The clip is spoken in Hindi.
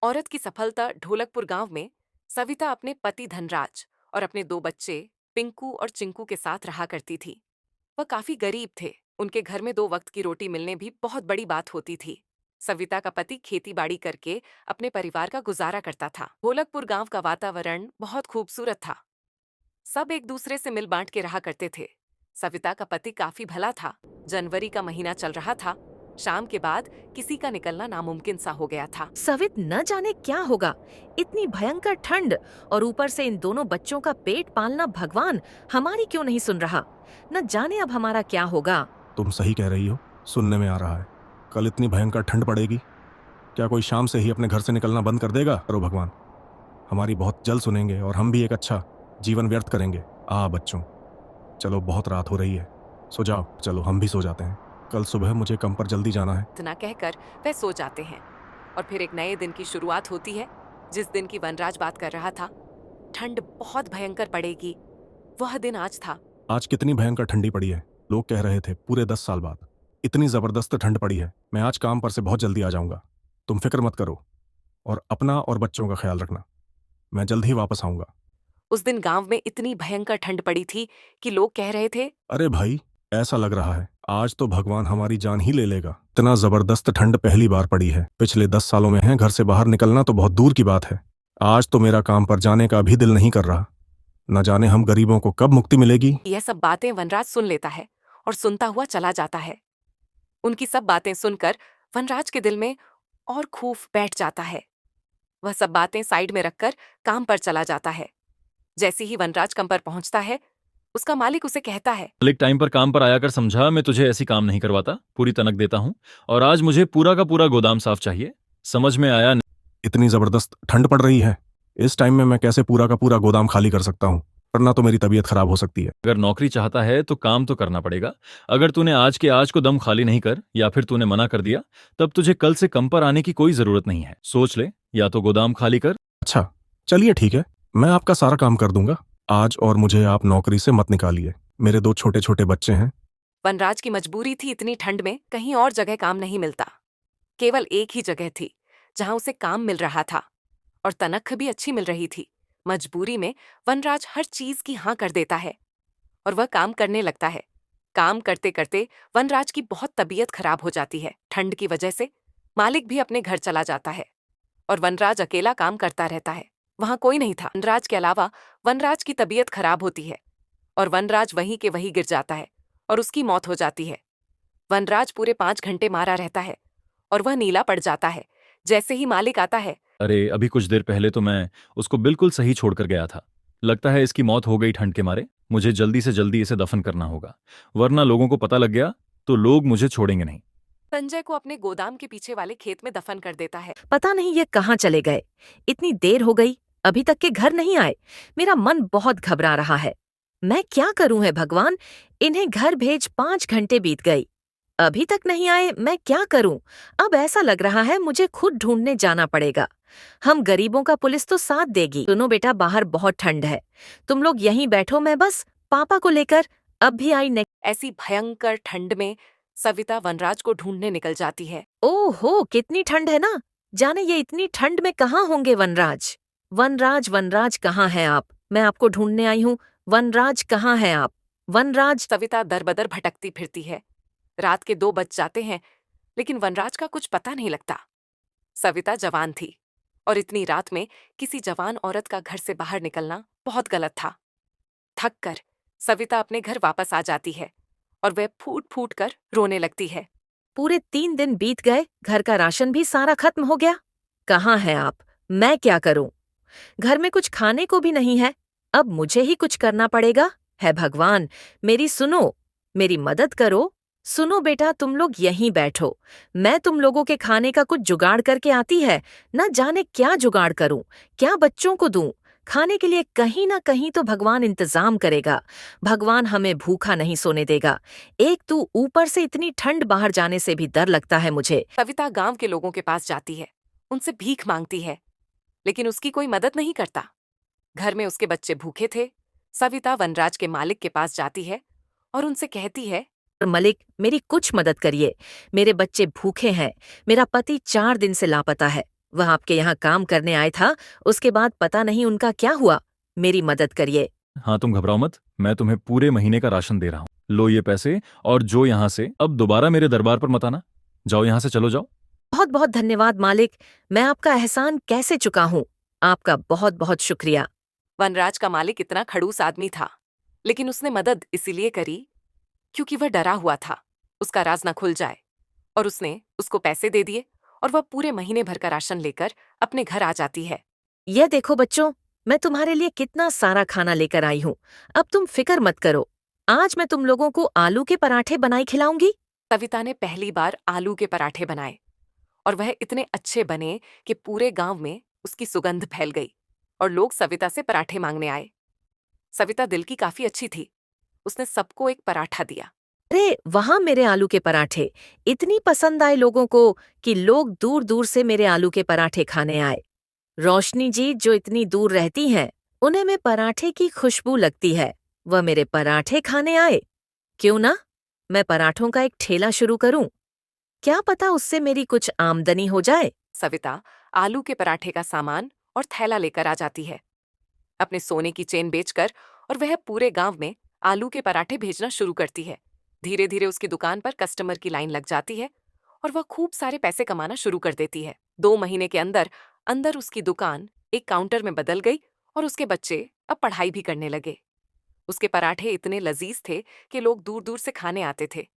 औरत की सफलता ढोलकपुर गांव में सविता अपने पति धनराज और अपने दो बच्चे पिंकू और चिंकू के साथ रहा करती थी। वह काफी गरीब थे। उनके घर में दो वक्त की रोटी मिलने भी बहुत बड़ी बात होती थी। सविता का पति खेती बाड़ी करके अपने परिवार का गुजारा करता था। ढोलकपुर गांव का वातावरण बहुत खूबसूरत था। सब एक दूसरे से मिल बांट के रहा करते थे। सविता का पति काफी भला था। जनवरी का महीना चल रहा था। शाम के बाद किसी का निकलना नामुमकिन सा हो गया था। सवित न जाने क्या होगा। इतनी भयंकर ठंड और ऊपर से इन दोनों बच्चों का पेट पालना। भगवान हमारी क्यों नहीं सुन रहा। न जाने अब हमारा क्या होगा। तुम सही कह रही हो, सुनने में आ रहा है। कल इतनी भयंकर ठंड पड़ेगी। क्या कोई शाम से ही अपने घर से निकलना बंद कर देगा? करो भगवान, हमारी बहुत जल्द सुनेंगे और हम भी एक अच्छा जीवन व्यर्थ करेंगे। बच्चों, चलो बहुत रात हो रही है, सो जाओ। चलो हम भी सो जाते हैं, कल सुबह मुझे काम पर जल्दी जाना है। इतना कहकर वह सो जाते हैं और फिर एक नए दिन की शुरुआत होती है। जिस दिन की वनराज बात कर रहा था, ठंड बहुत भयंकर पड़ेगी, वह दिन आज था। आज कितनी भयंकर ठंडी पड़ी है। लोग कह रहे थे पूरे 10 साल बाद इतनी जबरदस्त ठंड पड़ी है। मैं आज काम पर से बहुत जल्दी आ जाऊंगा। तुम फिक्र मत करो और अपना और बच्चों का ख्याल रखना। मैं जल्द ही वापस आऊंगा। उस दिन गांव में इतनी भयंकर ठंड पड़ी थी कि लोग कह रहे थे, अरे भाई, ऐसा लग रहा है आज तो भगवान हमारी जान ही ले लेगा। इतना जबरदस्त ठंड पहली बार पड़ी है पिछले 10 सालों में। है घर से बाहर निकलना तो बहुत दूर की बात है। आज तो मेरा काम पर जाने का भी दिल नहीं कर रहा। न जाने हम गरीबों को कब मुक्ति मिलेगी। यह सब बातें वनराज सुन लेता है और सुनता हुआ चला जाता है। उनकी सब बातें सुनकर वनराज के दिल में और खूफ बैठ जाता है। वह सब बातें साइड में रखकर काम पर चला जाता है। जैसे ही वनराज काम पर पहुंचता है, उसका मालिक उसे कहता है, मालिक टाइम पर काम पर आया कर समझा, मैं तुझे ऐसी काम नहीं करवाता, पूरी तनक देता हूँ। और आज मुझे पूरा का पूरा गोदाम साफ चाहिए। समझ में आया? इतनी जबरदस्त ठंड पड़ रही है, इस टाइम में मैं कैसे पूरा का पूरा गोदाम खाली कर सकता हूँ? वरना तो मेरी तबीयत खराब हो सकती है। अगर नौकरी चाहता है तो काम तो करना पड़ेगा। अगर तूने आज के आज को दम खाली नहीं कर या फिर तूने मना कर दिया, तब तुझे कल से कम पर आने की कोई जरूरत नहीं है। सोच ले, या तो गोदाम खाली कर। अच्छा, चलिए ठीक है, मैं आपका सारा काम कर दूंगा आज। और मुझे आप नौकरी से मत निकालिए, मेरे दो छोटे छोटे बच्चे हैं। वनराज की मजबूरी थी, इतनी ठंड में कहीं और जगह काम नहीं मिलता। केवल एक ही जगह थी जहां उसे काम मिल रहा था और तनख्वाह भी अच्छी मिल रही थी। मजबूरी में वनराज हर चीज की हाँ कर देता है और वह काम करने लगता है। काम करते करते वनराज की बहुत तबीयत खराब हो जाती है। ठंड की वजह से मालिक भी अपने घर चला जाता है और वनराज अकेला काम करता रहता है। वहां कोई नहीं था। वनराज के अलावा वनराज की तबीयत खराब होती है और वनराज वहीं के वहीं गिर जाता है और उसकी मौत हो जाती है। वनराज पूरे 5 घंटे मारा रहता है और वह नीला पड़ जाता है। जैसे ही मालिक आता है, अरे, अभी कुछ देर पहले तो मैं उसको बिल्कुल सही छोड़कर गया था। लगता है इसकी मौत हो गई ठंड के मारे। मुझे जल्दी से जल्दी इसे दफन करना होगा, वरना लोगों को पता लग गया तो लोग मुझे छोड़ेंगे नहीं। संजय को अपने गोदाम के पीछे वाले खेत में दफन कर देता है। पता नहीं ये कहाँ चले गए। इतनी देर हो गई, अभी तक के घर नहीं आए। मेरा मन बहुत घबरा रहा है। मैं क्या करूं है भगवान। इन्हें घर भेज 5 घंटे बीत गई, अभी तक नहीं आए। मैं क्या करूं। अब ऐसा लग रहा है मुझे खुद ढूंढने जाना पड़ेगा। हम गरीबों का पुलिस तो साथ देगी। सुनो बेटा, बाहर बहुत ठंड है, तुम लोग यहीं बैठो, मैं बस पापा को लेकर अब भी आई नहीं। ऐसी भयंकर ठंड में सविता वनराज को ढूंढने निकल जाती है। ओहो, कितनी ठंड है ना। जाने ये इतनी ठंड में कहाँ होंगे वनराज। वनराज, वनराज कहाँ है आप? मैं आपको ढूंढने आई हूँ। वनराज कहाँ है आप? वनराज। सविता दरबदर भटकती फिरती है। रात के 2 बज जाते हैं, लेकिन वनराज का कुछ पता नहीं लगता। सविता जवान थी और इतनी रात में किसी जवान औरत का घर से बाहर निकलना बहुत गलत था। थक कर सविता अपने घर वापस आ जाती है और वह फूट फूट कर रोने लगती है। पूरे 3 दिन बीत गए, घर का राशन भी सारा खत्म हो गया। कहाँ है आप? मैं क्या करूं? घर में कुछ खाने को भी नहीं है। अब मुझे ही कुछ करना पड़ेगा। है भगवान, मेरी सुनो, मेरी मदद करो। सुनो बेटा, तुम लोग यहीं बैठो, मैं तुम लोगों के खाने का कुछ जुगाड़ करके आती है। न जाने क्या जुगाड़ करूं, क्या बच्चों को दूं। खाने के लिए कहीं ना कहीं तो भगवान इंतजाम करेगा। भगवान हमें भूखा नहीं सोने देगा। एक तू ऊपर से इतनी ठंड, बाहर जाने से भी डर लगता है मुझे। सविता गांव के लोगों के पास जाती है, उनसे भीख मांगती है, लेकिन उसकी कोई मदद नहीं करता। घर में उसके बच्चे भूखे थे। सविता वनराज के मालिक के पास जाती है और उनसे कहती है, मलिक, मेरी कुछ मदद करिए। मेरे बच्चे भूखे हैं, मेरा पति 4 दिन से लापता है। वह आपके यहाँ काम करने आया था, उसके बाद पता नहीं उनका क्या हुआ। मेरी मदद करिए। हाँ, तुम घबराओ मत, मैं तुम्हें पूरे महीने का राशन दे रहा हूँ। लो ये पैसे, और जो यहाँ से अब दोबारा मेरे दरबार पर मत आना। जाओ यहाँ से, चलो जाओ। बहुत बहुत धन्यवाद मालिक, मैं आपका एहसान कैसे चुका हूँ। आपका बहुत बहुत शुक्रिया। वनराज का मालिक इतना खड़ूस आदमी था, लेकिन उसने मदद इसीलिए करी क्योंकि वह डरा हुआ था उसका राज न खुल जाए, और उसने उसको पैसे दे दिए और वह पूरे महीने भर का राशन लेकर अपने घर आ जाती है। यह देखो बच्चों, मैं तुम्हारे लिए कितना सारा खाना लेकर आई हूँ। अब तुम फिक्र मत करो, आज मैं तुम लोगों को आलू के पराठे बनाई खिलाऊंगी। सविता ने पहली बार आलू के पराठे बनाए और वह इतने अच्छे बने कि पूरे गांव में उसकी सुगंध फैल गई और लोग सविता से पराठे मांगने आए। सविता दिल की काफी अच्छी थी, उसने सबको एक पराठा दिया। अरे वहां मेरे आलू के पराठे इतनी पसंद आए लोगों को कि लोग दूर दूर से मेरे आलू के पराठे खाने आए। रोशनी जी जो इतनी दूर रहती हैं, उन्हें मैं पराठे की खुशबू लगती है, वह मेरे पराठे खाने आए। क्यों ना मैं पराठों का एक ठेला शुरू करूं, क्या पता उससे मेरी कुछ आमदनी हो जाए। सविता आलू के पराठे का सामान और थैला लेकर आ जाती है अपने सोने की चेन बेचकर, और वह पूरे गांव में आलू के पराठे भेजना शुरू करती है। धीरे धीरे उसकी दुकान पर कस्टमर की लाइन लग जाती है और वह खूब सारे पैसे कमाना शुरू कर देती है। 2 महीने के अंदर अंदर उसकी दुकान एक काउंटर में बदल गई और उसके बच्चे अब पढ़ाई भी करने लगे। उसके पराठे इतने लजीज थे कि लोग दूर दूर से खाने आते थे।